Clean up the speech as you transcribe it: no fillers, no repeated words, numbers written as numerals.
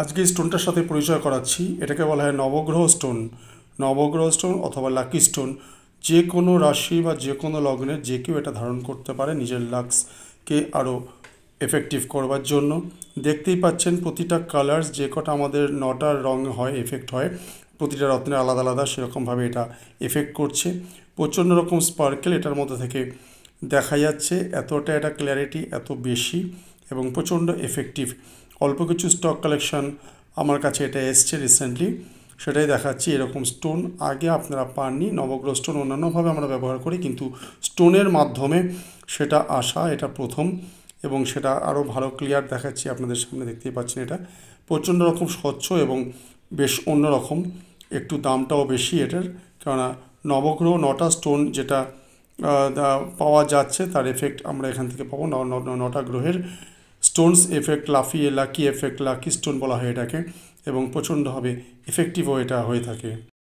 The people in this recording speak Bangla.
আজকে স্টোনটার সাথে পরিচয় করাচ্ছি। এটাকে বলা হয় নবগ্রহ স্টোন। নবগ্রহ স্টোন অথবা লাকি স্টোন যে কোনো রাশি বা যে কোনো লগ্নের যে কেউ এটা ধারণ করতে পারে নিজের লাক্সকে আরও এফেক্টিভ করবার জন্য। দেখতেই পাচ্ছেন প্রতিটা কালার্স যে কটা আমাদের নটার রং হয় এফেক্ট হয়, প্রতিটা রত্নের আলাদা আলাদা সেরকমভাবে এটা এফেক্ট করছে। প্রচণ্ড রকম স্পার্কেল এটার মধ্যে থেকে দেখা যাচ্ছে, এতটা এটা ক্ল্যারিটি এত বেশি এবং প্রচণ্ড এফেক্টিভ। অল্প কিছু স্টক কালেকশন আমার কাছে এটা এসছে রিসেন্টলি, সেটাই দেখাচ্ছি। এরকম স্টোন আগে আপনারা পাননি। নবগ্রহ স্টোন অন্যান্যভাবে আমরা ব্যবহার করি, কিন্তু স্টোনের মাধ্যমে সেটা আসা এটা প্রথম, এবং সেটা আরও ভালো ক্লিয়ার দেখাচ্ছি আপনাদের সামনে। দেখতেই পাচ্ছেন এটা প্রচণ্ড রকম স্বচ্ছ এবং বেশ অন্যরকম। একটু দামটাও বেশি এটার, কেননা নবগ্রহ নটা স্টোন যেটা পাওয়া যাচ্ছে তার এফেক্ট আমরা এখান থেকে পাবো। নটা গ্রহের Stones effect, lucky effect, lucky stone বলা হয় এটাকে, এবং প্রচণ্ডভাবে এফেক্টিভও এটা হয়ে থাকে।